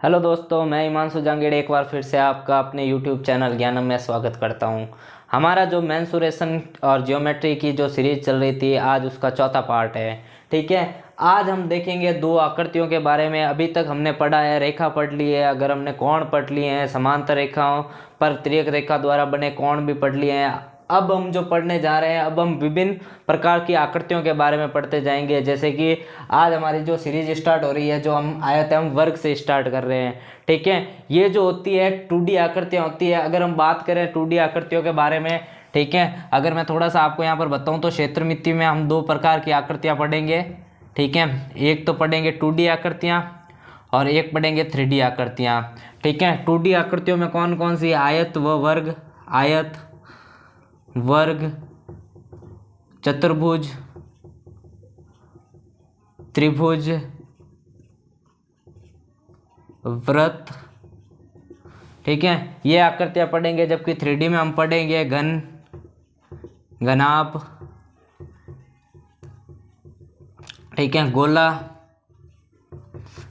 Hello दोस्तों, मैं हिमांशु जांगेड़ एक बार फिर से आपका अपने YouTube चैनल ज्ञानम में स्वागत करता हूं। हमारा जो मेंसुरेशन और ज्योमेट्री की जो सीरीज चल रही थी, आज उसका चौथा पार्ट है। ठीक है, आज हम देखेंगे दो आकृतियों के बारे में। अभी तक हमने पढ़ा है, रेखा पढ़ ली है, अगर हमने कोण पढ़ लिए हैं, समांतर रेखाओं पर तिर्यक रेखा द्वारा बने कोण भी पढ़ लिए हैं। अब हम जो पढ़ने जा रहे हैं, अब हम विभिन्न प्रकार की आकृतियों के बारे में पढ़ते जाएंगे। जैसे कि आज हमारी जो सीरीज स्टार्ट हो रही है, जो हम आयत एवं वर्ग से स्टार्ट कर रहे हैं। ठीक है, ये जो होती है 2D आकृतियाँ होती है। अगर हम बात करें 2D आकृतियों के बारे में, ठीक है, अगर मैं थोड़ा सा आपको यहाँ पर बताऊँ तो क्षेत्रमिति में हम दो प्रकार की आकृतियाँ पढ़ेंगे। ठीक है, एक तो पढ़ेंगे 2D आकृतियाँ और एक पढ़ेंगे 3D आकृतियाँ। ठीक है, 2D आकृतियों में कौन कौन सी? आयत व वर्ग, आयत, वर्ग, चतुर्भुज, त्रिभुज, वृत्त। ठीक है, ये आकृतियां पढ़ेंगे। जबकि 3D में हम पढ़ेंगे घन, घनाभ, ठीक है, गोला,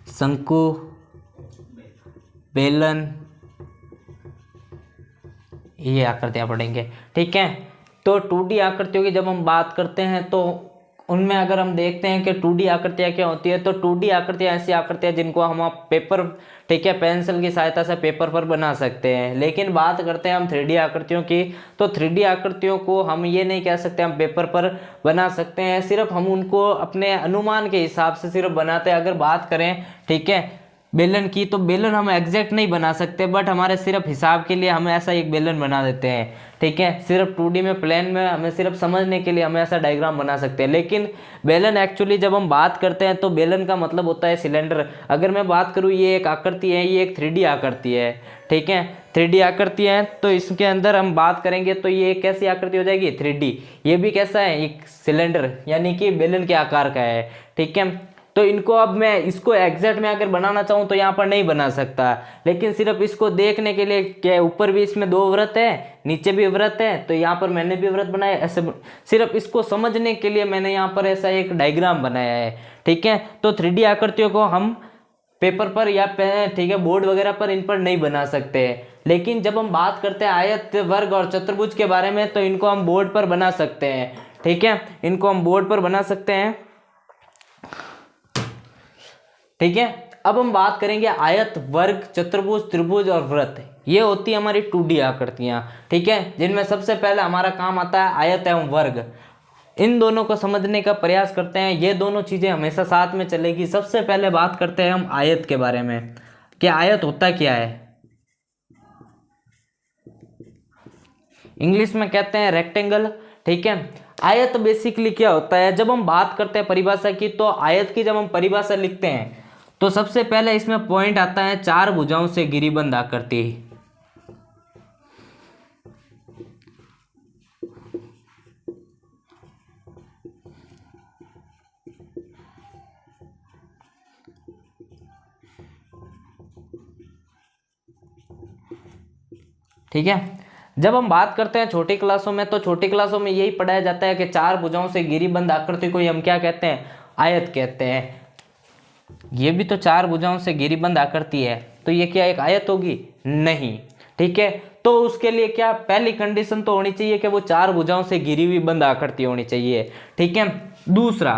शंकु, बेलन, ये आकृतियां पढ़ेंगे। ठीक है, तो 2D आकृतियों की जब हम बात करते हैं तो उनमें अगर हम देखते हैं कि 2D आकृतियाँ क्या होती है, तो 2D आकृतियाँ ऐसी आकृतियाँ जिनको हम पेपर, ठीक है, पेंसिल की सहायता से पेपर पर बना सकते हैं। लेकिन बात करते हैं हम 3D आकृतियों की, तो 3D आकृतियों को हम ये नहीं कह सकते हम पेपर पर बना सकते हैं, सिर्फ हम उनको अपने अनुमान के हिसाब से सिर्फ बनाते हैं। अगर बात करें, ठीक है, बेलन की, तो बेलन हम एग्जैक्ट नहीं बना सकते, बट हमारे सिर्फ हिसाब के लिए हम ऐसा एक बेलन बना देते हैं। ठीक है, सिर्फ 2D में प्लेन में हमें सिर्फ समझने के लिए हम ऐसा डायग्राम बना सकते हैं। लेकिन बेलन एक्चुअली जब हम बात करते हैं तो बेलन का मतलब होता है सिलेंडर। अगर मैं बात करूँ, ये एक आकृति है, ये एक 3D आकृति है। ठीक है, 3D आकृति है, तो इसके अंदर हम बात करेंगे तो ये कैसी आकृति हो जाएगी? 3D। ये भी कैसा है? एक सिलेंडर, यानी कि बेलन के आकार का है। ठीक है, तो इनको अब मैं इसको एग्जैक्ट में अगर बनाना चाहूँ तो यहाँ पर नहीं बना सकता, लेकिन सिर्फ इसको देखने के लिए, क्या ऊपर भी इसमें दो वृत्त है, नीचे भी वृत्त है, तो यहाँ पर मैंने भी वृत्त बनाया ऐसे। सिर्फ इसको समझने के लिए मैंने यहाँ पर ऐसा एक डायग्राम बनाया है। ठीक है, तो 3D आकृतियों को हम पेपर पर या ठीक है, बोर्ड वगैरह पर इन पर नहीं बना सकते। लेकिन जब हम बात करते हैं आयत, वर्ग और चतुर्भुज के बारे में, तो इनको हम बोर्ड पर बना सकते हैं। ठीक है, इनको हम बोर्ड पर बना सकते हैं। ठीक है, अब हम बात करेंगे आयत, वर्ग, चतुर्भुज, त्रिभुज और वृत्त। ये होती है हमारी 2D आकृतियां। ठीक है, जिनमें सबसे पहले हमारा काम आता है आयत एवं वर्ग। इन दोनों को समझने का प्रयास करते हैं, ये दोनों चीजें हमेशा साथ में चलेगी। सबसे पहले बात करते हैं हम आयत के बारे में कि आयत होता क्या है। इंग्लिश में कहते हैं रेक्टेंगल। ठीक है, आयत बेसिकली क्या होता है? जब हम बात करते हैं परिभाषा की, तो आयत की जब हम परिभाषा लिखते हैं तो सबसे पहले इसमें पॉइंट आता है चार भुजाओं से गिरिबंध आकृति। ठीक है, जब हम बात करते हैं छोटी क्लासों में, तो छोटी क्लासों में यही पढ़ाया जाता है कि चार भुजाओं से गिरिबंध आकृति को हम क्या कहते हैं? आयत कहते हैं। ये भी तो चार भुजाओं से गिरिबंध आकृति है, तो ये क्या एक आयत होगी? नहीं। ठीक है, तो उसके लिए क्या पहली कंडीशन तो होनी चाहिए कि वो चार भुजाओं से घिरी हुई बंद आकृति होनी चाहिए। ठीक है, दूसरा,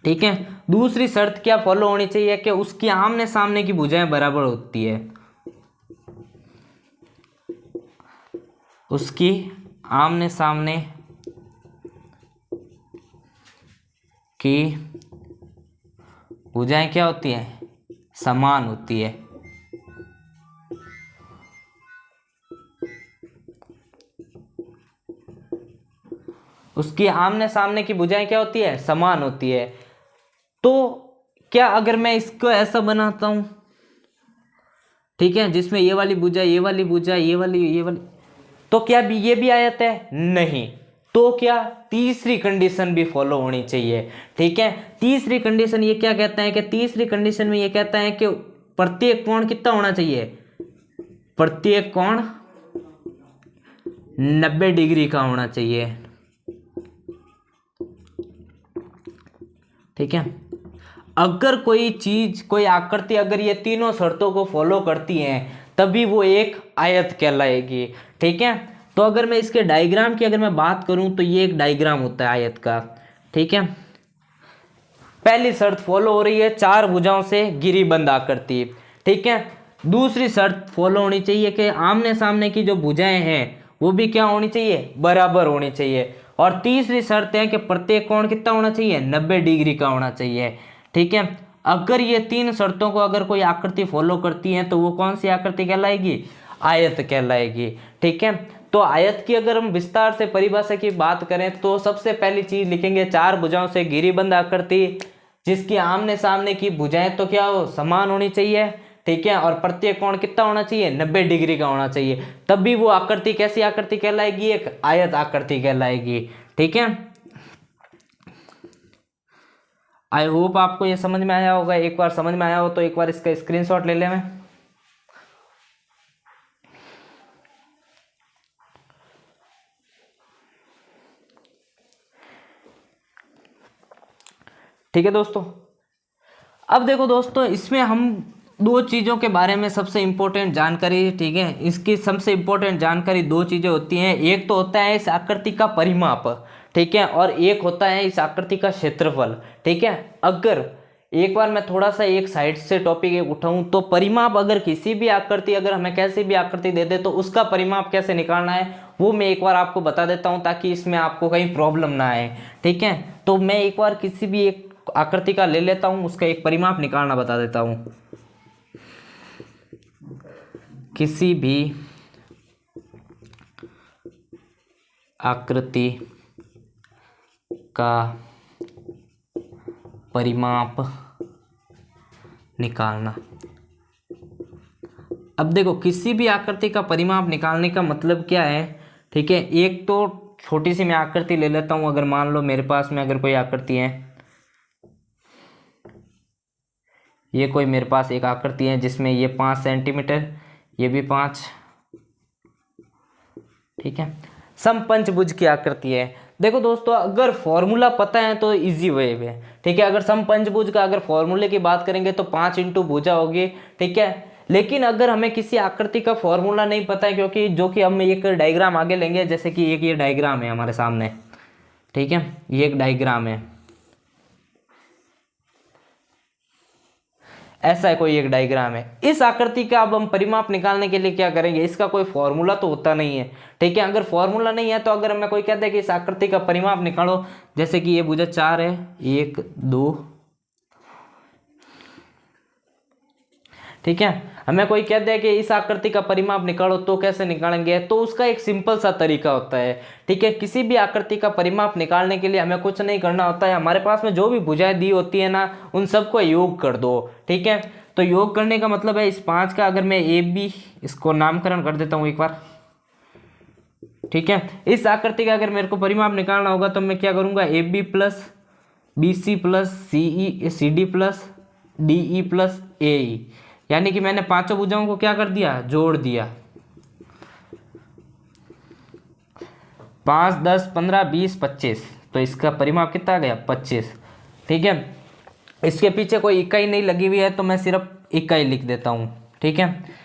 ठीक है, दूसरी शर्त क्या फॉलो होनी चाहिए कि उसकी आमने सामने की भुजाएं बराबर होती है। उसकी आमने सामने की भुजाएं क्या होती है? समान होती है। उसकी आमने सामने की भुजाएं क्या होती है? समान होती है। तो क्या अगर मैं इसको ऐसा बनाता हूं, ठीक है, जिसमें ये वाली भुजा, ये वाली भुजा, ये वाली, तो क्या भी ये भी आयत है? नहीं। तो क्या तीसरी कंडीशन भी फॉलो होनी चाहिए। ठीक है, तीसरी कंडीशन ये क्या कहता है कि तीसरी कंडीशन में ये कहता है कि प्रत्येक कोण कितना होना चाहिए? प्रत्येक कोण 90 डिग्री का होना चाहिए। ठीक है, अगर कोई चीज, कोई आकृति अगर ये तीनों शर्तों को फॉलो करती है तभी वो एक आयत कहलाएगी। ठीक है, तो अगर मैं इसके डायग्राम की अगर मैं बात करूं तो ये एक डायग्राम होता है आयत का। ठीक है, पहली शर्त फॉलो हो रही है, चार भुजाओं से घिरी बंद आकृति। ठीक है, दूसरी शर्त फॉलो होनी चाहिए कि आमने सामने की जो भुजाएं हैं वो भी क्या होनी चाहिए, बराबर होनी चाहिए। और तीसरी शर्त है कि प्रत्येक कोण कितना होना चाहिए, 90 डिग्री का होना चाहिए। ठीक है, अगर ये तीन शर्तों को अगर कोई आकृति फॉलो करती है तो वो कौन सी आकृति कहलाएगी, आयत कहलाएगी। ठीक है, तो आयत की अगर हम विस्तार से परिभाषा की बात करें तो सबसे पहली चीज लिखेंगे, चार भुजाओं से घिरी बंद आकृति जिसकी आमने सामने की भुजाएं तो क्या हो, समान होनी चाहिए। ठीक है, और प्रत्येक कोण कितना होना चाहिए, 90 डिग्री का होना चाहिए, तब भी वो आकृति कैसी आकृति कहलाएगी, एक आयत आकृति कहलाएगी। ठीक है, आई होप आपको ये समझ में आया होगा। एक बार समझ में आया हो तो एक बार इसका स्क्रीनशॉट ले ले मैं। ठीक है दोस्तों, अब देखो दोस्तों, इसमें हम दो चीज़ों के बारे में सबसे इम्पोर्टेंट जानकारी, ठीक है, इसकी सबसे इम्पोर्टेंट जानकारी दो चीज़ें होती हैं। एक तो होता है इस आकृति का परिमाप, ठीक है, और एक होता है इस आकृति का क्षेत्रफल। ठीक है, अगर एक बार मैं थोड़ा सा एक साइड से टॉपिक एक उठाऊं तो परिमाप, अगर किसी भी आकृति, अगर हमें कैसी भी आकृति दे दे तो उसका परिमाप कैसे निकालना है वो मैं एक बार आपको बता देता हूं ताकि इसमें आपको कहीं प्रॉब्लम ना आए। ठीक है, तो मैं एक बार किसी भी एक आकृति का ले लेता हूं, उसका एक परिमाप निकालना बता देता हूं। किसी भी आकृति का परिमाप निकालना। अब देखो, किसी भी आकृति का परिमाप निकालने का मतलब क्या है। ठीक है, एक तो छोटी सी मैं आकृति ले लेता हूं। अगर मान लो मेरे पास में अगर कोई आकृति है, ये कोई मेरे पास एक आकृति है जिसमें ये 5 सेंटीमीटर, ये भी 5, ठीक है, समपंचभुज की आकृति है। देखो दोस्तों, अगर फॉर्मूला पता है तो इजी वे है। ठीक है, अगर समपंचभुज का अगर फॉर्मूले की बात करेंगे तो 5 इंटू भुजा होगी। ठीक है, लेकिन अगर हमें किसी आकृति का फॉर्मूला नहीं पता है, क्योंकि जो कि हम एक डायग्राम आगे लेंगे, जैसे कि एक ये डायग्राम है हमारे सामने, ठीक है, ये एक डायग्राम है, ऐसा है कोई एक डायग्राम है। इस आकृति का अब हम परिमाप निकालने के लिए क्या करेंगे, इसका कोई फॉर्मूला तो होता नहीं है। ठीक है, अगर फॉर्मूला नहीं है तो अगर हमें कोई कहता है कि इस आकृति का परिमाप निकालो, जैसे कि ये भुजा 4 है, 1 2, ठीक है, हमें कोई कहता है कि इस आकृति का परिमाप निकालो, तो कैसे निकालेंगे, तो उसका एक सिंपल सा तरीका होता है। ठीक है, किसी भी आकृति का परिमाप निकालने के लिए हमें कुछ नहीं करना होता है, हमारे पास में जो भी भुजाएं दी होती है ना, उन सबको योग कर दो। ठीक है, तो योग करने का मतलब है इस 5 का अगर मैं ए बी, इसको नामकरण कर देता हूँ एक बार। ठीक है, इस आकृति का अगर मेरे को परिमाप निकालना होगा तो मैं क्या करूँगा, A B plus B C plus C D plus D E plus A E, यानी कि मैंने पांचों भुजाओं को क्या कर दिया, जोड़ दिया। 5 10 15 20 25, तो इसका परिमाप कितना आ गया, 25। ठीक है, इसके पीछे कोई इकाई नहीं लगी हुई है तो मैं सिर्फ इकाई लिख देता हूँ। ठीक है,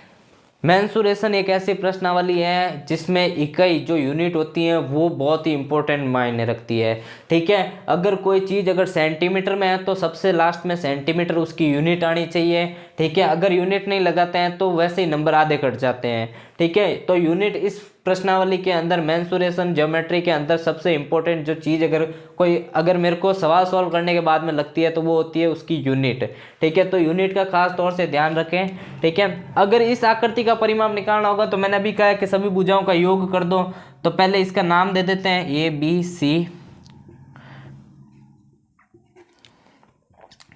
मेंसुरेशन एक ऐसी प्रश्नावली है जिसमें इकाई जो यूनिट होती है वो बहुत ही इंपॉर्टेंट मायने रखती है। ठीक है, अगर कोई चीज़ अगर सेंटीमीटर में है तो सबसे लास्ट में सेंटीमीटर उसकी यूनिट आनी चाहिए। ठीक है, अगर यूनिट नहीं लगाते हैं तो वैसे ही नंबर आधे कट जाते हैं। ठीक है, तो यूनिट इस प्रश्नावली के अंदर, मेंसुरेशन ज्योमेट्री के अंदर सबसे इंपॉर्टेंट जो चीज़ अगर मेरे को सवाल सॉल्व करने के बाद में लगती है तो वो होती है उसकी यूनिट। ठीक है, तो यूनिट का खास तौर से ध्यान रखें। ठीक है, अगर इस आकृति का परिमाप निकालना होगा तो मैंने अभी कहा है कि सभी भुजाओं का योग कर दो, तो पहले इसका नाम दे देते हैं ए बी सी,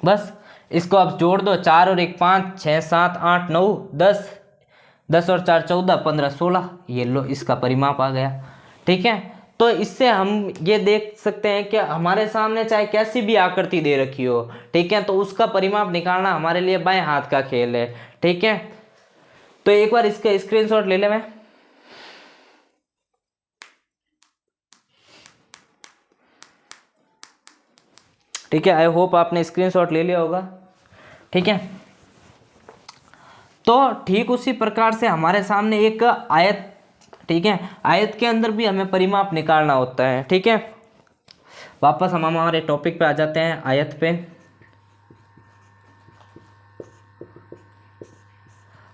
बस इसको आप जोड़ दो, 4 और 1 5 6 7 8 9 10, 10 और 4 14 15 16, ये लो इसका परिमाप आ गया। ठीक है, तो इससे हम ये देख सकते हैं कि हमारे सामने चाहे कैसी भी आकृति दे रखी हो, ठीक है, तो उसका परिमाप निकालना हमारे लिए बाएं हाथ का खेल है। ठीक है, तो एक बार इसका स्क्रीनशॉट ले ले मैं। ठीक है, आई होप आपने स्क्रीनशॉट ले लिया होगा। ठीक है, तो ठीक उसी प्रकार से हमारे सामने एक आयत, ठीक है, आयत के अंदर भी हमें परिमाप निकालना होता है। ठीक है, वापस हम हमारे टॉपिक पे आ जाते हैं, आयत पे।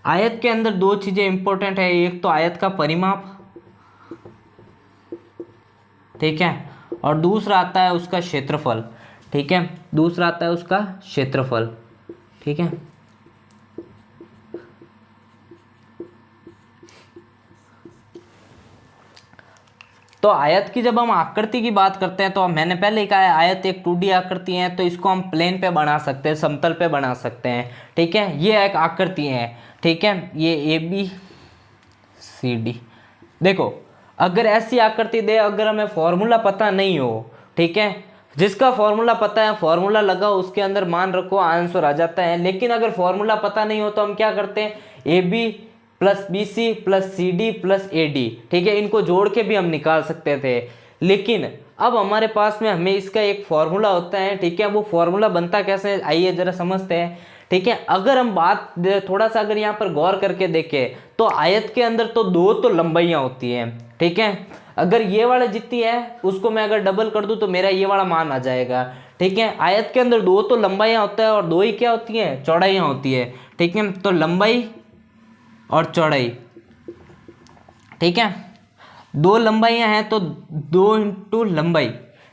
आयत के अंदर दो चीजें इंपॉर्टेंट है, एक तो आयत का परिमाप, ठीक है, और दूसरा आता है उसका क्षेत्रफल। ठीक है, दूसरा आता है उसका क्षेत्रफल। ठीक है, तो आयत की जब हम आकृति की बात करते हैं तो मैंने पहले ही कहा है आयत एक 2D आकृति है, तो इसको हम प्लेन पे बना सकते हैं, समतल पे बना सकते हैं। ठीक है, ये एक आकृति है। ठीक है, ये ABCD। देखो, अगर ऐसी आकृति दे, अगर हमें फॉर्मूला पता नहीं हो, ठीक है, जिसका फॉर्मूला पता है फॉर्मूला लगाओ, उसके अंदर मान रखो, आंसर आ जाता है। लेकिन अगर फॉर्मूला पता नहीं हो तो हम क्या करते हैं, AB plus BC plus CD plus AD, ठीक है, इनको जोड़ के भी हम निकाल सकते थे। लेकिन अब हमारे पास में हमें इसका एक फॉर्मूला होता है। ठीक है, वो फॉर्मूला बनता कैसे, आइए जरा समझते हैं। ठीक है, अगर हम बात थोड़ा सा अगर यहाँ पर गौर करके देखें तो आयत के अंदर तो दो तो लंबाइयाँ होती हैं। ठीक है, अगर ये वाला जितनी है उसको मैं अगर डबल कर दूं तो मेरा ये वाला मान आ जाएगा। ठीक है, आयत के अंदर दो तो लंबाइयाँ होता है और दो ही क्या होती हैं, चौड़ाइयाँ होती है। ठीक है, तो लंबाई और चौड़ाई, ठीक है, दो लंबाइयाँ हैं तो 2 इंटू लंबाई।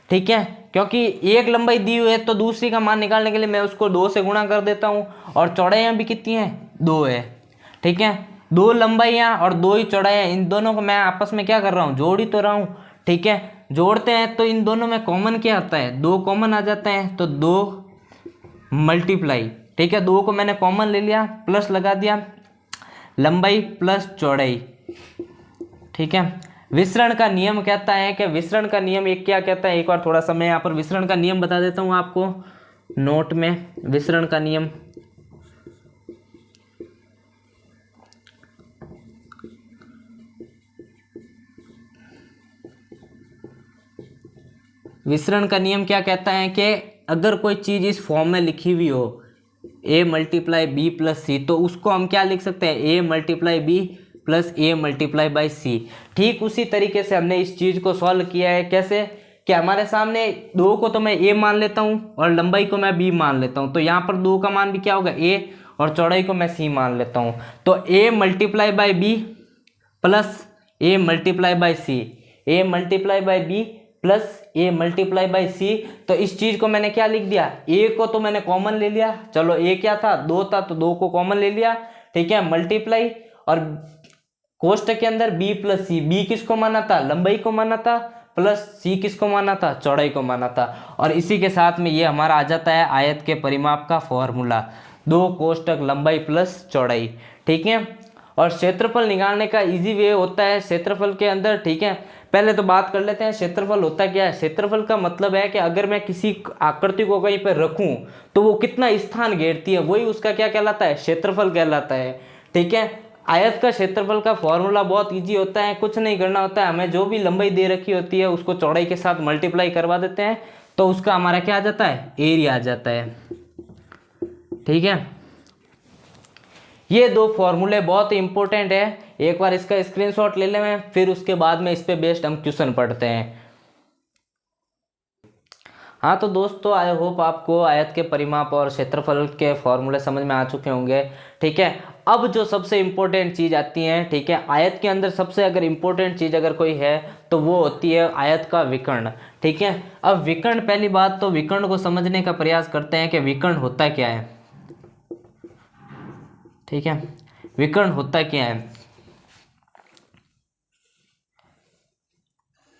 ठीक है, क्योंकि एक लंबाई दी हुई है तो दूसरी का मान निकालने के लिए मैं उसको 2 से गुणा कर देता हूँ, और चौड़ाइयाँ भी कितनी हैं, 2 है। ठीक है, 2 लंबाइयाँ और 2 ही चौड़ाइयाँ, इन दोनों को मैं आपस में क्या कर रहा हूँ, जोड़ ही तो रहा हूँ। ठीक है, जोड़ते हैं तो इन दोनों में कॉमन क्या आता है, 2 कॉमन आ जाते हैं, तो 2 मल्टीप्लाई। ठीक है, 2 को मैंने कॉमन ले लिया, प्लस लगा दिया, लंबाई प्लस चौड़ाई। ठीक है, विसरण का नियम कहता है कि विसरण का नियम एक क्या कहता है, एक बार थोड़ा सा मैं यहाँ पर विसरण का नियम बता देता हूँ आपको नोट में। विसरण का नियम, विसरण का नियम क्या कहता है कि अगर कोई चीज़ इस फॉर्म में लिखी हुई हो A multiply B plus C, तो उसको हम क्या लिख सकते हैं, A multiply B plus A multiply by C। ठीक उसी तरीके से हमने इस चीज़ को सॉल्व किया है। कैसे कि हमारे सामने 2 को तो मैं A मान लेता हूँ और लंबाई को मैं B मान लेता हूँ, तो यहाँ पर 2 का मान भी क्या होगा, A, और चौड़ाई को मैं C मान लेता हूँ। तो A multiply by B plus A multiply by C, A multiply by B plus A multiply by C। तो इस चीज़ को मैंने क्या लिख दिया, A को तो मैंने कॉमन ले लिया, चलो A क्या था, 2 था, तो 2 को कॉमन ले लिया। ठीक है, मल्टीप्लाई, और कोष्टक के अंदर B प्लस C, B किसको माना था, लंबाई को माना था, प्लस C किसको माना था, चौड़ाई को माना था। और इसी के साथ में ये हमारा आ जाता है आयत के परिमाप का फॉर्मूला, 2 कोष्टक लंबाई प्लस चौड़ाई। ठीक है, और क्षेत्रफल निकालने का इजी वे होता है क्षेत्रफल के अंदर। ठीक है, पहले तो बात कर लेते हैं क्षेत्रफल होता क्या है। क्षेत्रफल का मतलब है कि अगर मैं किसी आकृति को कहीं पर रखूं तो वो कितना स्थान घेरती है, वही उसका क्या कहलाता है, क्षेत्रफल कहलाता है। ठीक है, आयत का क्षेत्रफल का फॉर्मूला बहुत इजी होता है, कुछ नहीं करना होता है, हमें जो भी लंबाई दे रखी होती है उसको चौड़ाई के साथ मल्टीप्लाई करवा देते हैं, तो उसका हमारा क्या आ जाता है, एरिया आ जाता है। ठीक है, ये दो फॉर्मूले बहुत ही इंपॉर्टेंट है, एक बार इसका स्क्रीनशॉट ले लें, फिर उसके बाद में इस पे बेस्ड हम क्वेश्चन पढ़ते हैं। हाँ तो दोस्तों, आई होप आपको आयत के परिमाप और क्षेत्रफल के फॉर्मूले समझ में आ चुके होंगे। ठीक है, अब जो सबसे इम्पोर्टेंट चीज़ आती है, ठीक है, आयत के अंदर सबसे अगर इम्पोर्टेंट चीज़ अगर कोई है तो वो होती है आयत का विकर्ण। ठीक है, अब विकर्ण, पहली बात तो विकर्ण को समझने का प्रयास करते हैं कि विकर्ण होता क्या है। ठीक है, विकर्ण होता क्या है।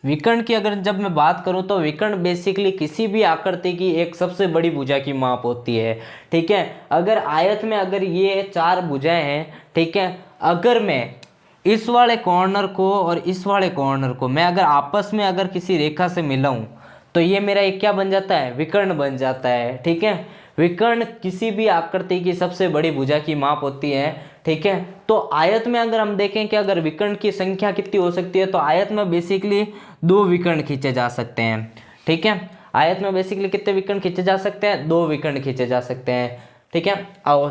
विकर्ण की अगर जब मैं बात करूं तो विकर्ण बेसिकली किसी भी आकृति की एक सबसे बड़ी भुजा की माप होती है। ठीक है, अगर आयत में अगर ये 4 भुजाएं हैं, ठीक है, अगर मैं इस वाले कॉर्नर को और इस वाले कॉर्नर को मैं अगर आपस में अगर किसी रेखा से मिलाऊं तो ये मेरा एक क्या बन जाता है, विकर्ण बन जाता है। ठीक है, विकर्ण किसी भी आकृति की सबसे बड़ी भुजा की माप होती है। ठीक है, तो आयत में अगर हम देखें कि अगर विकर्ण की संख्या कितनी हो सकती है, तो आयत में बेसिकली 2 विकर्ण खींचे जा सकते हैं। ठीक है, आयत में बेसिकली कितने विकर्ण खींचे जा सकते हैं, 2 विकर्ण खींचे जा सकते हैं। ठीक है, आओ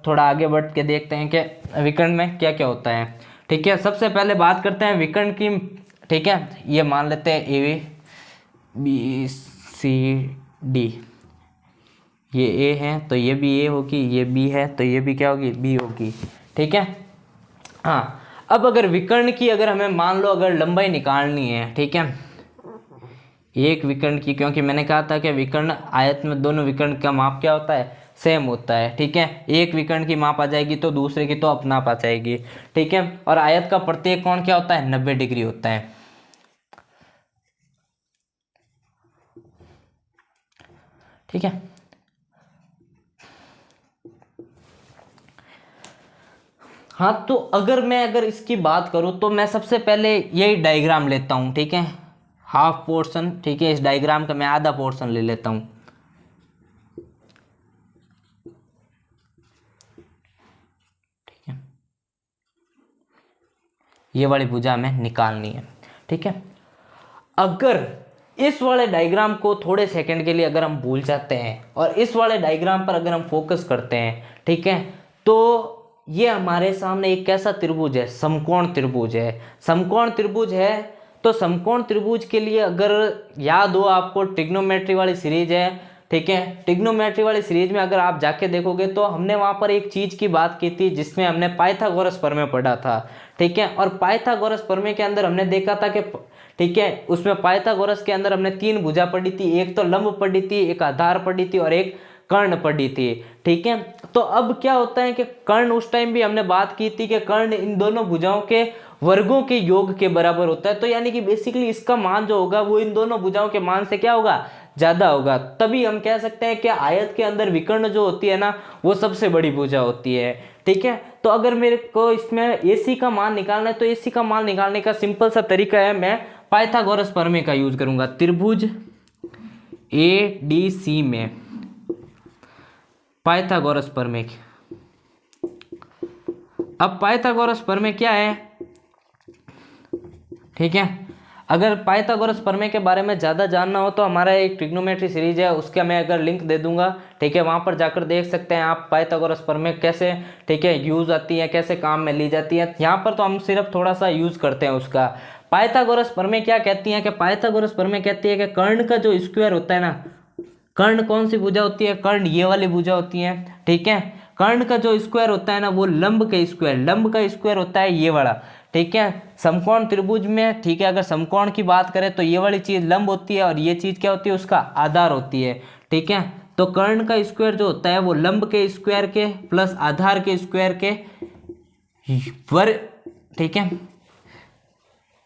थोड़ा आगे बढ़ के देखते हैं कि विकर्ण में क्या क्या होता है। ठीक है, सबसे पहले बात करते हैं विकर्ण की। ठीक है, ये मान लेते हैं ए बी सी डी, ये ए है तो ये भी ए होगी, ये बी है तो ये भी क्या होगी, बी होगी। ठीक है, हाँ अब अगर विकर्ण की अगर हमें मान लो अगर लंबाई निकालनी है, ठीक है, एक विकर्ण की, क्योंकि मैंने कहा था कि विकर्ण आयत में दोनों विकर्ण का माप क्या होता है, सेम होता है। ठीक है, एक विकर्ण की माप आ जाएगी तो दूसरे की तो अपना आप आ जाएगी। ठीक है, और आयत का प्रत्येक कोण क्या होता है, 90 डिग्री होता है। ठीक है, हाँ तो अगर इसकी बात करूं तो मैं सबसे पहले यही डायग्राम लेता हूं। ठीक है, हाफ पोर्शन, ठीक है, इस डायग्राम का मैं आधा पोर्शन ले लेता हूं। ठीक है, ये वाली भुजा हमें निकालनी है। ठीक है, अगर इस वाले डायग्राम को थोड़े सेकंड के लिए अगर हम भूल जाते हैं और इस वाले डायग्राम पर अगर हम फोकस करते हैं, ठीक है, तो ये हमारे सामने एक कैसा त्रिभुज है, समकोण त्रिभुज है। समकोण त्रिभुज है तो समकोण त्रिभुज के लिए अगर याद हो आपको ट्रिग्नोमेट्री वाली सीरीज है। ठीक है, ट्रिग्नोमेट्री वाली सीरीज में अगर आप जाके देखोगे तो हमने वहां पर एक चीज की बात की थी जिसमें हमने पाइथागोरस प्रमेय पढ़ा था। ठीक है, और पाइथागोरस प्रमेय के अंदर हमने देखा था कि, ठीक है, उसमें पाइथागोरस के अंदर हमने 3 भुजा पढ़ी थी, एक तो लंब पढ़ी थी, एक आधार पढ़ी थी और एक कर्ण पढ़ी थी। ठीक है, तो अब क्या होता है कि कर्ण, उस टाइम भी हमने बात की थी कि कर्ण इन दोनों भुजाओं के वर्गों के योग के बराबर होता है। तो यानी कि बेसिकली इसका मान जो होगा वो इन दोनों भुजाओं के मान से क्या होगा, ज्यादा होगा। तभी हम कह सकते हैं कि आयत के अंदर विकर्ण जो होती है ना वो सबसे बड़ी भुजा होती है। ठीक है, तो अगर मेरे को इसमें AC का मान निकालना है तो AC का मान निकालने का सिंपल सा तरीका है, मैं पाइथागोरस प्रमेय का यूज करूंगा। त्रिभुज ADC में पाइथागोरस प्रमेय। अब पाइथागोरस प्रमेय क्या है, ठीक है, अगर पाइथागोरस प्रमेय के बारे में ज़्यादा जानना हो तो हमारा एक ट्रिग्नोमेट्री सीरीज है, उसका मैं अगर लिंक दे दूंगा। ठीक है, वहाँ पर जाकर देख सकते हैं आप पाइथागोरस प्रमेय कैसे, ठीक है, यूज़ आती है, कैसे काम में ली जाती है। यहाँ पर तो हम सिर्फ थोड़ा सा यूज़ करते हैं उसका। पाइथागोरस प्रमेय क्या कहती है कि पाइथागोरस प्रमेय कहती है कि कर्ण का जो स्क्वायर होता है ना, कर्ण कौन सी भुजा होती है, कर्ण ये वाली भुजा होती है। ठीक है, कर्ण का जो स्क्वायर होता है ना वो लंब का स्क्वायर, लंब का स्क्वायर होता है ये वाला। ठीक है, समकोण त्रिभुज में, ठीक है, अगर समकोण की बात करें तो ये वाली चीज लंब होती है और ये चीज क्या होती है, उसका आधार होती है। ठीक है, तो कर्ण का स्क्वायर जो होता है वो लंब के स्क्वायर के प्लस आधार के स्क्वायर के वर्ग। ठीक है,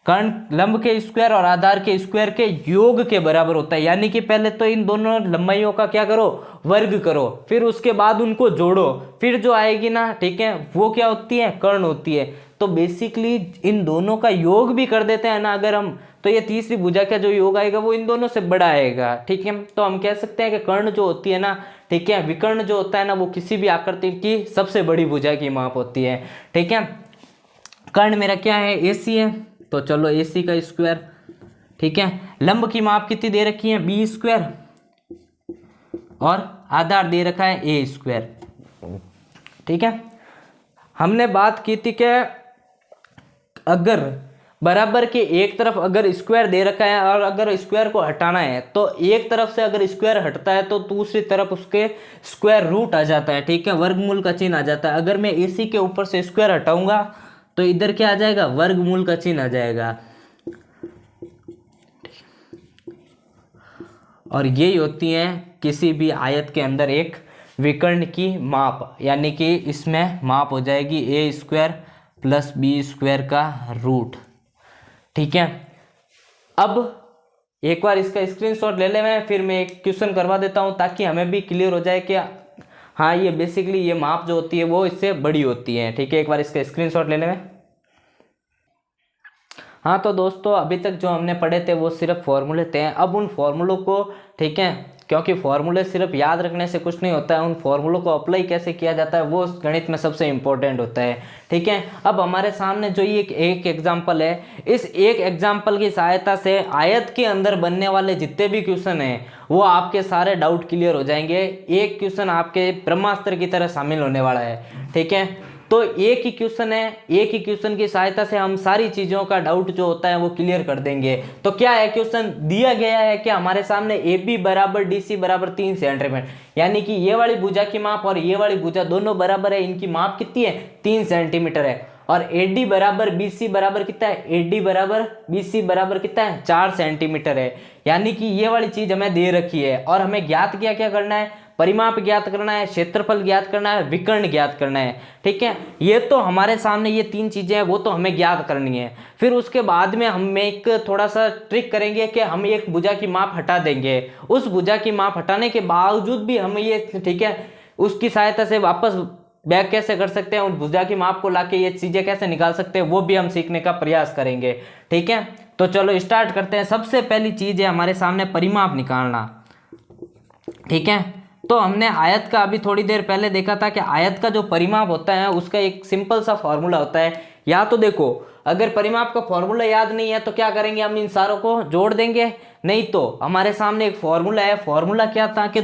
कर्ण लंब के स्क्वायर और आधार के स्क्वायर के योग के बराबर होता है। यानी कि पहले तो इन दोनों लंबाइयों का क्या करो, वर्ग करो, फिर उसके बाद उनको जोड़ो, फिर जो आएगी ना, ठीक है, वो क्या होती है, कर्ण होती है। तो बेसिकली इन दोनों का योग भी कर देते हैं ना अगर हम, तो ये तीसरी भुजा का जो योग आएगा वो इन दोनों से बड़ा आएगा। ठीक है, तो हम कह सकते हैं कि कर्ण जो होती है ना, ठीक है, विकर्ण जो होता है ना वो किसी भी आकृति की सबसे बड़ी भुजा की माप होती है। ठीक है, कर्ण मेरा क्या है, AC है, तो चलो AC का स्क्वायर। ठीक है, लंब की माप कितनी दे रखी है, B स्क्वायर, और आधार दे रखा है A स्क्वायर। ठीक है, हमने बात की थी कि अगर बराबर के एक तरफ अगर स्क्वायर दे रखा है और अगर स्क्वायर को हटाना है तो एक तरफ से अगर स्क्वायर हटता है तो दूसरी तरफ उसके स्क्वायर रूट आ जाता है। ठीक है, वर्गमूल का चिन्ह आ जाता है। अगर मैं AC के ऊपर से स्क्वायर हटाऊंगा तो इधर क्या आ जाएगा, वर्गमूल का चिन्ह आ जाएगा। और यही होती है किसी भी आयत के अंदर एक विकर्ण की माप, यानी कि इसमें माप हो जाएगी A square plus B square का रूट। ठीक है, अब एक बार इसका स्क्रीनशॉट ले ले, मैं फिर मैं एक क्वेश्चन करवा देता हूं ताकि हमें भी क्लियर हो जाए कि हाँ ये बेसिकली ये माप जो होती है वो इससे बड़ी होती है। ठीक है, एक बार इसका स्क्रीनशॉट ले ले मैं। हाँ तो दोस्तों अभी तक जो हमने पढ़े थे वो सिर्फ फॉर्मूले थे। अब उन फॉर्मूलों को, ठीक है, क्योंकि फॉर्मूले सिर्फ याद रखने से कुछ नहीं होता है, उन फॉर्मूलों को अप्लाई कैसे किया जाता है वो गणित में सबसे इंपॉर्टेंट होता है। ठीक है, अब हमारे सामने जो ये एक एग्जाम्पल है, इस एक एग्जाम्पल की सहायता से आयत के अंदर बनने वाले जितने भी क्वेश्चन हैं वो आपके सारे डाउट क्लियर हो जाएंगे। एक क्वेश्चन आपके ब्रह्मास्त्र की तरह शामिल होने वाला है। ठीक है, तो एक ही क्वेश्चन है, एक ही क्वेश्चन की सहायता से हम सारी चीजों का डाउट जो होता है वो क्लियर कर देंगे। तो क्या है, क्वेश्चन दिया गया है कि हमारे सामने ए बी बराबर डी सी बराबर 3 सेंटीमीटर, यानी कि ये वाली भुजा की माप और ये वाली भुजा दोनों बराबर है, इनकी माप कितनी है 3 सेंटीमीटर है। और AD बराबर BC बराबर कितना है, AD बराबर BC बराबर कितना है 4 सेंटीमीटर है। यानी कि ये वाली चीज हमें दे रखी है और हमें ज्ञात क्या क्या करना है, परिमाप ज्ञात करना है, क्षेत्रफल ज्ञात करना है, विकर्ण ज्ञात करना है। ठीक है, ये तो हमारे सामने ये 3 चीजें हैं वो तो हमें ज्ञात करनी है। फिर उसके बाद में हम एक थोड़ा सा ट्रिक करेंगे कि हम एक भुजा की माप हटा देंगे। उस भुजा की माप हटाने के बावजूद भी हम ये, ठीक है, उसकी सहायता से वापस बैक कैसे कर सकते हैं, उन भुजा की माप को लाके ये चीजें कैसे निकाल सकते हैं वो भी हम सीखने का प्रयास करेंगे। ठीक है, तो चलो स्टार्ट करते हैं। सबसे पहली चीज है हमारे सामने परिमाप निकालना। ठीक है, तो हमने आयत का अभी थोड़ी देर पहले देखा था कि आयत का जो परिमाप होता है उसका एक सिंपल सा फॉर्मूला होता है। या तो देखो, अगर परिमाप का फॉर्मूला याद नहीं है तो क्या करेंगे, हम इन सारों को जोड़ देंगे। नहीं तो हमारे सामने एक फॉर्मूला है। फॉर्मूला क्या था कि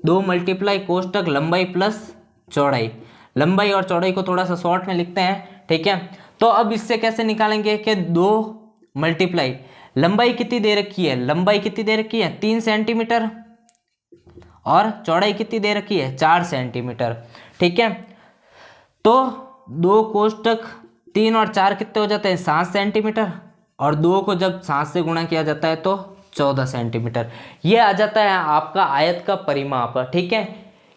2 मल्टीप्लाई कोष्टक लंबाई प्लस चौड़ाई। लंबाई और चौड़ाई को थोड़ा सा शॉर्ट में लिखते हैं। ठीक है, तो अब इससे कैसे निकालेंगे कि 2 मल्टीप्लाई लंबाई कितनी दे रखी है, लंबाई कितनी दे रखी है 3 सेंटीमीटर और चौड़ाई कितनी दे रखी है 4 सेंटीमीटर। ठीक है, तो 2 कोष्टक 3 और 4 कितने हो जाते हैं 7 सेंटीमीटर, और 2 को जब 7 से गुणा किया जाता है तो 14 सेंटीमीटर। ये आ जाता है आपका आयत का परिमाप। ठीक है,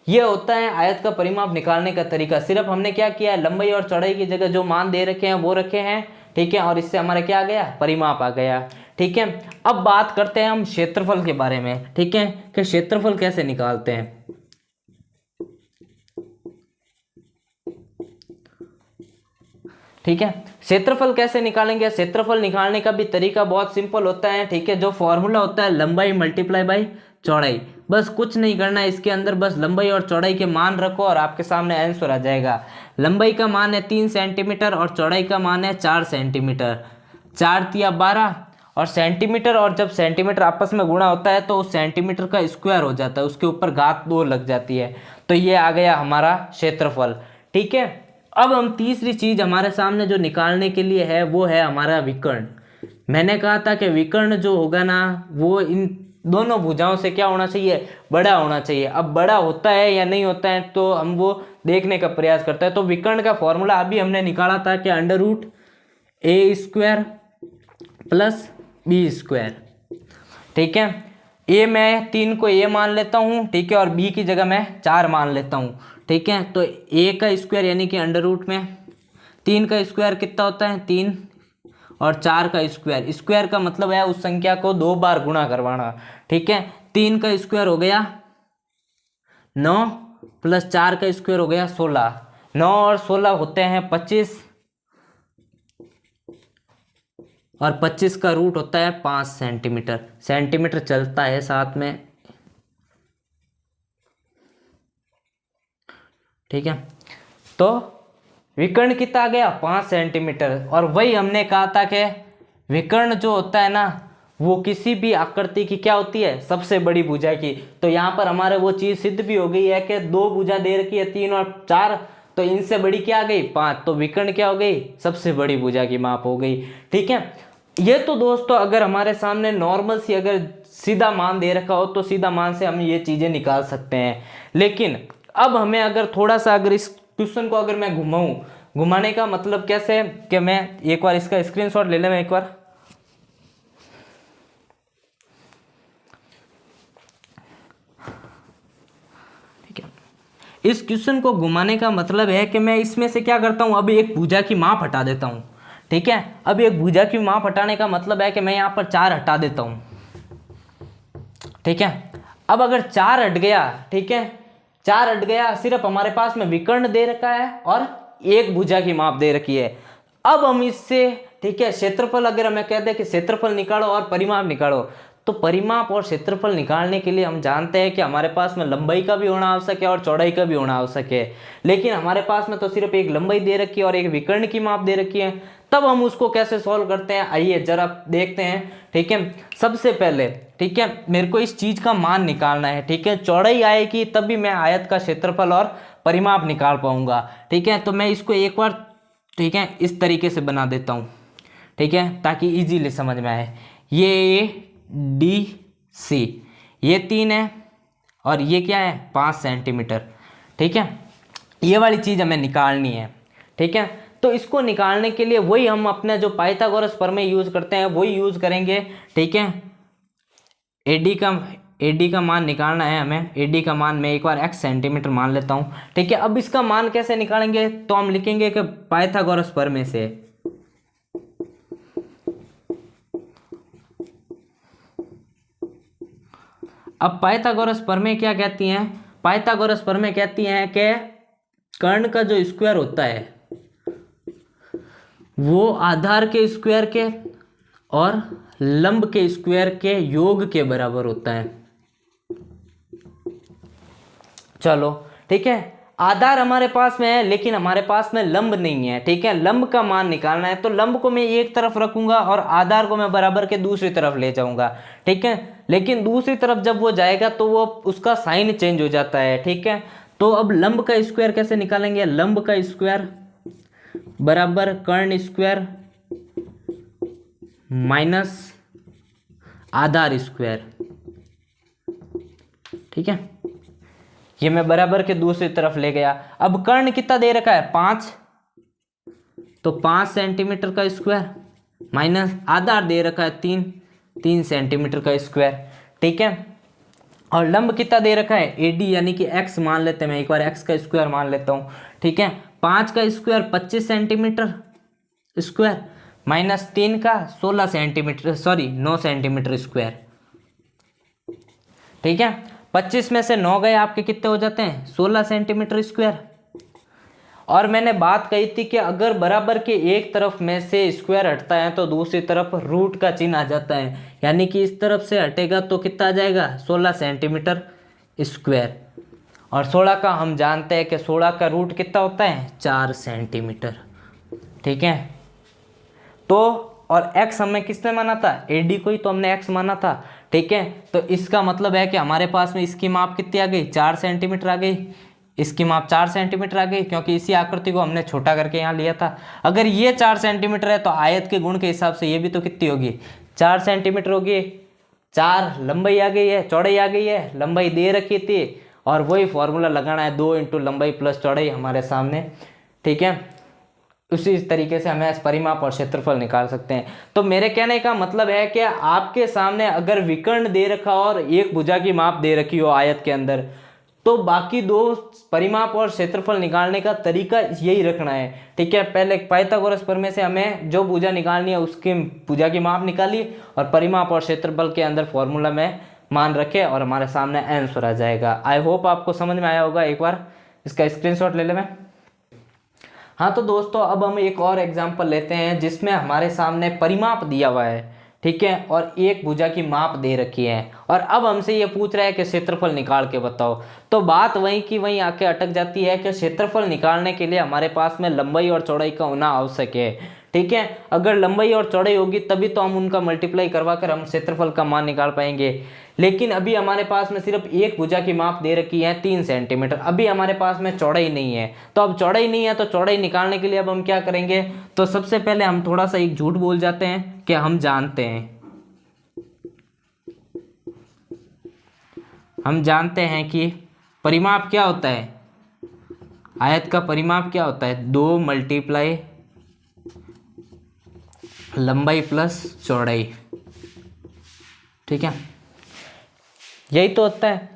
ये होता है आयत का परिमाप निकालने का तरीका। सिर्फ हमने क्या किया है, लंबाई और चौड़ाई की जगह जो मान दे रखे हैं वो रखे हैं। ठीक है, और इससे हमारा क्या आ गया, परिमाप आ गया। ठीक है, अब बात करते हैं हम क्षेत्रफल के बारे में। ठीक है, कि क्षेत्रफल कैसे निकालते हैं। ठीक है, क्षेत्रफल कैसे निकालेंगे, क्षेत्रफल निकालने का भी तरीका बहुत सिंपल होता है। ठीक है, जो फॉर्मूला होता है लंबाई मल्टीप्लाई बाई चौड़ाई, बस कुछ नहीं करना है इसके अंदर, बस लंबाई और चौड़ाई के मान रखो और आपके सामने आंसर आ जाएगा। लंबाई का मान है 3 सेंटीमीटर और चौड़ाई का मान है 4 सेंटीमीटर। 4 तिया 12 और सेंटीमीटर, और जब सेंटीमीटर आपस में गुणा होता है तो उस सेंटीमीटर का स्क्वायर हो जाता है, उसके ऊपर घात 2 लग जाती है। तो ये आ गया हमारा क्षेत्रफल। ठीक है, अब हम तीसरी चीज हमारे सामने जो निकालने के लिए है वो है हमारा विकर्ण। मैंने कहा था कि विकर्ण जो होगा ना वो इन दोनों भुजाओं से क्या होना चाहिए, बड़ा होना चाहिए। अब बड़ा होता है या नहीं होता है तो हम वो देखने का प्रयास करते हैं। तो विकर्ण का फॉर्मूला अभी हमने निकाला था कि √a² प्लस b²। ठीक है, ए मैं 3 को a मान लेता हूँ, ठीक है, और b की जगह मैं 4 मान लेता हूँ। ठीक है, तो a का स्क्वायर यानी कि अंडर रूट में 3 का स्क्वायर कितना होता है 3, और 4 का स्क्वायर, स्क्वायर का मतलब है उस संख्या को 2 बार गुणा करवाना। ठीक है, 3 का स्क्वायर हो गया 9 प्लस 4 का स्क्वायर हो गया 16। 9 और 16 होते हैं 25, और 25 का रूट होता है 5 सेंटीमीटर। सेंटीमीटर चलता है साथ में। ठीक है, तो विकर्ण कितना आ गया 5 सेंटीमीटर। और वही हमने कहा था कि विकर्ण जो होता है ना वो किसी भी आकृति की क्या होती है, सबसे बड़ी भुजा की। तो यहाँ पर हमारे वो चीज सिद्ध भी हो गई है कि 2 भुजा दे रखी है 3 और 4, तो इनसे बड़ी क्या आ गई 5, तो विकर्ण क्या हो गई, सबसे बड़ी भुजा की माप हो गई। ठीक है, ये तो दोस्तों अगर हमारे सामने नॉर्मल सी अगर सीधा मान दे रखा हो तो सीधा मान से हम ये चीजें निकाल सकते हैं। लेकिन अब हमें अगर थोड़ा सा अगर इस क्वेश्चन को अगर मैं घुमाऊं, घुमाने का मतलब कैसे कि मैं एक बार इसका स्क्रीनशॉट ले लें, मैं एक बार। ठीक है, इस क्वेश्चन को घुमाने का मतलब है कि मैं इसमें से क्या करता हूं, अभी एक भुजा की माप हटा देता हूं। ठीक है, अब एक भुजा की माप हटाने का मतलब है कि मैं यहाँ पर 4 हटा देता हूं। ठीक है, अब अगर 4 हट गया, ठीक है, 4 हट गया, सिर्फ हमारे पास में विकर्ण दे रखा है और एक भुजा की माप दे रखी है। अब हम इससे ठीक है, क्षेत्रफल अगर हमें कहते हैं कि क्षेत्रफल निकालो और परिमाप निकालो, तो परिमाप और क्षेत्रफल निकालने के लिए हम जानते हैं कि हमारे पास में लंबाई का भी होना आवश्यक है और चौड़ाई का भी होना आवश्यक है। लेकिन हमारे पास में तो सिर्फ एक लंबाई दे रखी है और एक विकर्ण की माप दे रखी है। तब हम उसको कैसे सॉल्व करते हैं, आइए जरा देखते हैं। ठीक है, सबसे पहले ठीक है मेरे को इस चीज का मान निकालना है। ठीक है, चौड़ाई आएगी तब भी मैं आयत का क्षेत्रफल और परिमाप निकाल पाऊंगा। ठीक है, तो मैं इसको एक बार ठीक है इस तरीके से बना देता हूँ, ठीक है, ताकि इजीली समझ में आए। ये डी सी ये 3 है और ये क्या है 5 सेंटीमीटर। ठीक है, ये वाली चीज़ हमें निकालनी है। ठीक है, तो इसको निकालने के लिए वही हम अपना जो पाइथागोरस प्रमेय यूज करते हैं वही यूज करेंगे। ठीक है, एडी का मान निकालना है हमें। एडी का मान मैं एक बार x सेंटीमीटर मान लेता हूँ। ठीक है, अब इसका मान कैसे निकालेंगे, तो हम लिखेंगे कि पाइथागोरस प्रमेय से। अब पाइथागोरस प्रमेय क्या कहती हैं, पाइथागोरस प्रमेय कहती हैं कि कर्ण का जो स्क्वायर होता है वो आधार के स्क्वायर के और लंब के स्क्वायर के योग के बराबर होता है। चलो ठीक है, आधार हमारे पास में है लेकिन हमारे पास में लंब नहीं है। ठीक है, लंब का मान निकालना है तो लंब को मैं एक तरफ रखूंगा और आधार को मैं बराबर के दूसरी तरफ ले जाऊंगा। ठीक है, लेकिन दूसरी तरफ जब वो जाएगा तो वो उसका साइन चेंज हो जाता है। ठीक है, तो अब लंब का स्क्वायर कैसे निकालेंगे, लंब का स्क्वायर बराबर कर्ण स्क्वायर माइनस आधार स्क्वायर। ठीक है, ये मैं बराबर के दूसरी तरफ ले गया। अब कर्ण कितना दे रखा है 5, तो 5 सेंटीमीटर का स्क्वायर माइनस आधार दे रखा है 3 सेंटीमीटर का स्क्वायर। ठीक है, और लंब कितना दे रखा है एडी यानी कि x मान लेते हैं, मैं एक बार x का स्क्वायर मान लेता हूँ। ठीक है, 5 का स्क्वायर 25 सेंटीमीटर स्क्वायर माइनस 3 का 16 सेंटीमीटर 9 सेंटीमीटर स्क्वायर। ठीक है, 25 में से 9 गए आपके कितने हो जाते हैं 16 सेंटीमीटर स्क्वायर। और मैंने बात कही थी कि अगर बराबर के एक तरफ में से स्क्वायर हटता है तो दूसरी तरफ रूट का चिन्ह आ जाता है, यानी कि इस तरफ से हटेगा तो कितना आ जाएगा 16 सेंटीमीटर स्क्वायर। और 16 का हम जानते हैं कि 16 का रूट कितना होता है 4 सेंटीमीटर। ठीक है, तो और x हमने किसने माना था एडी को ही तो हमने x माना था। ठीक है, तो इसका मतलब है कि हमारे पास में इसकी माप कितनी आ गई 4 सेंटीमीटर आ गई, इसकी माप 4 सेंटीमीटर आ गई, क्योंकि इसी आकृति को हमने छोटा करके यहाँ लिया था। अगर ये 4 सेंटीमीटर है तो आयत के गुण के हिसाब से ये भी तो कितनी होगी 4 सेंटीमीटर होगी। 4 लंबाई आ गई है, चौड़ाई आ गई है, लंबाई दे रखी थी और वही फॉर्मूला लगाना है 2 × लंबाई प्लस चौड़ाई हमारे सामने। ठीक है, उसी तरीके से हमें परिमाप और क्षेत्रफल निकाल सकते हैं। तो मेरे कहने का मतलब है कि आपके सामने अगर विकर्ण दे रखा और एक भुजा की माप दे रखी हो आयत के अंदर, तो बाकी 2 परिमाप और क्षेत्रफल निकालने का तरीका यही रखना है। ठीक है, पहले पाइथागोरस प्रमेय से हमें जो भुजा निकालनी है उसकी भुजा की माप निकाली और परिमाप और क्षेत्रफल के अंदर फॉर्मूला में मान रखे और हमारे सामने आंसर आ जाएगा। आई होप आपको समझ में आया होगा। एक बार इसका स्क्रीनशॉट ले ले मैं। हाँ, तो दोस्तों अब हम एक और एग्जांपल लेते हैं जिसमें हमारे सामने परिमाप दिया हुआ है। ठीक है, और एक भुजा की माप दे रखी है और अब हमसे ये पूछ रहा है कि क्षेत्रफल निकाल के बताओ। तो बात वहीं की वहीं आके अटक जाती है कि क्षेत्रफल निकालने के लिए हमारे पास में लंबाई और चौड़ाई का होना आवश्यक है। ठीक है, अगर लंबाई और चौड़ाई होगी तभी तो हम उनका मल्टीप्लाई करवा कर हम क्षेत्रफल का मान निकाल पाएंगे। लेकिन अभी हमारे पास में सिर्फ एक भुजा की माप दे रखी है 3 सेंटीमीटर, अभी हमारे पास में चौड़ाई नहीं है। तो अब चौड़ाई नहीं है तो चौड़ाई निकालने के लिए अब हम क्या करेंगे, तो सबसे पहले हम थोड़ा सा एक झूठ बोल जाते हैं कि हम जानते हैं कि परिमाप क्या होता है, आयत का परिमाप क्या होता है 2 × लंबाई प्लस चौड़ाई। ठीक है, यही तो होता है।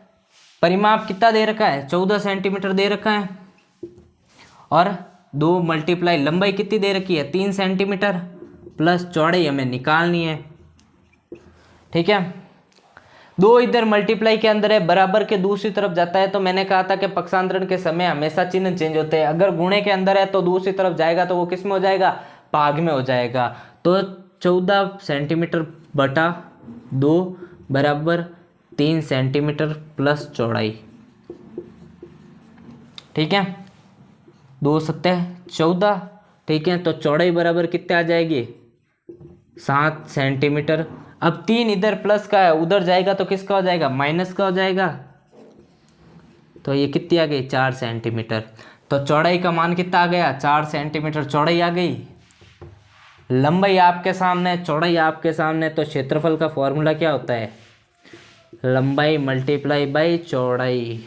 परिमाप कितना दे रखा है 14 सेंटीमीटर दे रखा है और 2 × लंबाई कितनी दे रखी है 3 सेंटीमीटर प्लस चौड़ाई हमें निकालनी है। ठीक है, 2 इधर मल्टीप्लाई के अंदर है, बराबर के दूसरी तरफ जाता है। तो मैंने कहा था कि पक्षांतरण के समय हमेशा चिन्ह चेंज होते हैं। अगर गुणे के अंदर है तो दूसरी तरफ जाएगा तो वो किस में हो जाएगा भाग में हो जाएगा। तो 14 सेंटीमीटर बटा 2 बराबर 3 सेंटीमीटर प्लस चौड़ाई। ठीक है, 2 सत्ते 14। ठीक है, तो चौड़ाई बराबर कितने आ जाएगी 7 सेंटीमीटर। अब 3 इधर प्लस का है, उधर जाएगा तो किसका हो जाएगा माइनस का हो जाएगा। तो ये कितनी आ गई 4 सेंटीमीटर। तो चौड़ाई का मान कितना आ गया 4 सेंटीमीटर चौड़ाई आ गई। लंबाई आपके सामने, चौड़ाई आपके सामने, तो क्षेत्रफल का फॉर्मूला क्या होता है लंबाई मल्टीप्लाई बाई चौड़ाई।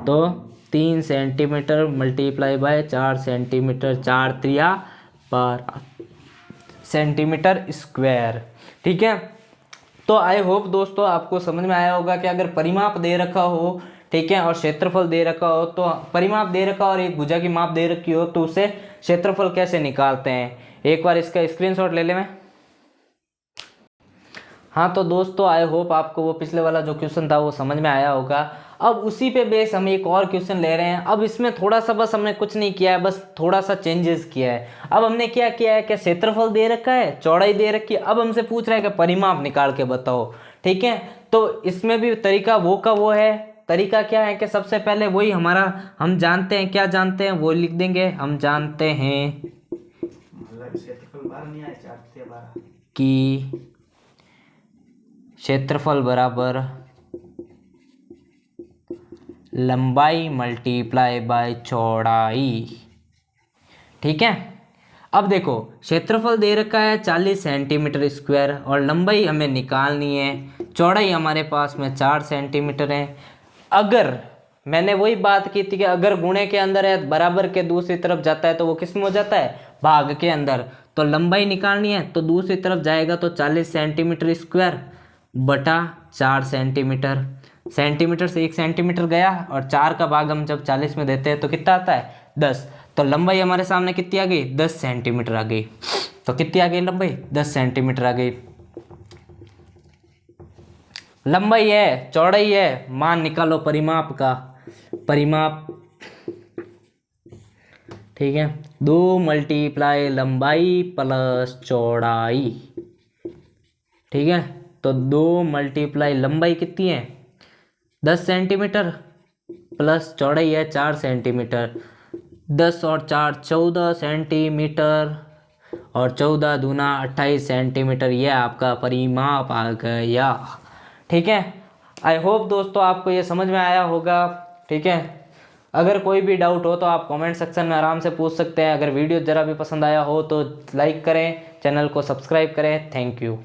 तो 3 सेंटीमीटर मल्टीप्लाई बाय 4 सेंटीमीटर, 4 त्रिया 12 सेंटीमीटर स्क्वायर। ठीक है, तो आई होप दोस्तों आपको समझ में आया होगा कि अगर परिमाप दे रखा हो, ठीक है, और क्षेत्रफल दे रखा हो, तो परिमाप दे रखा और एक भुजा की माप दे रखी हो तो उसे क्षेत्रफल कैसे निकालते हैं। एक बार इसका स्क्रीनशॉट ले ले मैं। हाँ तो दोस्तों आई होप आपको वो पिछले वाला जो क्वेश्चन था वो समझ में आया होगा। अब उसी पे बेस हम एक और क्वेश्चन ले रहे हैं। अब इसमें थोड़ा सा बस हमने कुछ नहीं किया है, बस थोड़ा सा चेंजेस किया है। अब हमने क्या किया है कि क्षेत्रफल दे रखा है, चौड़ाई दे रखी है, अब हमसे पूछ रहा है कि परिमाप निकाल के बताओ। ठीक है, तो इसमें भी तरीका वो का वो है। तरीका क्या है कि सबसे पहले वही हमारा हम जानते हैं, क्या जानते हैं वो लिख देंगे। हम जानते हैं कि क्षेत्रफल बराबर लंबाई मल्टीप्लाई बाय चौड़ाई। ठीक है, अब देखो क्षेत्रफल दे रखा है 40 सेंटीमीटर स्क्वायर और लंबाई हमें निकालनी है। चौड़ाई हमारे पास में 4 सेंटीमीटर है। अगर मैंने वही बात की थी कि अगर गुणे के अंदर है, बराबर के दूसरी तरफ जाता है तो वो किस में हो जाता है भाग के अंदर। तो लंबाई निकालनी है तो दूसरी तरफ जाएगा तो 40 सेंटीमीटर स्क्वायर बटा 4 सेंटीमीटर। सेंटीमीटर से 1 सेंटीमीटर गया और 4 का भाग हम जब 40 में देते हैं तो कितना आता है 10। तो लंबाई हमारे सामने कितनी आ गई 10 सेंटीमीटर आ गई। तो कितनी आ गई लंबाई 10 सेंटीमीटर आ गई। लंबाई है, चौड़ाई है, मान निकालो परिमाप का। परिमाप ठीक है, 2 मल्टीप्लाई लंबाई प्लस चौड़ाई। ठीक है, तो 2 मल्टीप्लाई लंबाई कितनी है 10 सेंटीमीटर प्लस चौड़ाई है 4 सेंटीमीटर। 10 और 4 14 सेंटीमीटर और 14 दूना 28 सेंटीमीटर। ये आपका परिमाप आ गया। ठीक है, आई होप दोस्तों आपको ये समझ में आया होगा। ठीक है, अगर कोई भी डाउट हो तो आप कमेंट सेक्शन में आराम से पूछ सकते हैं। अगर वीडियो ज़रा भी पसंद आया हो तो लाइक करें, चैनल को सब्सक्राइब करें। Thank you.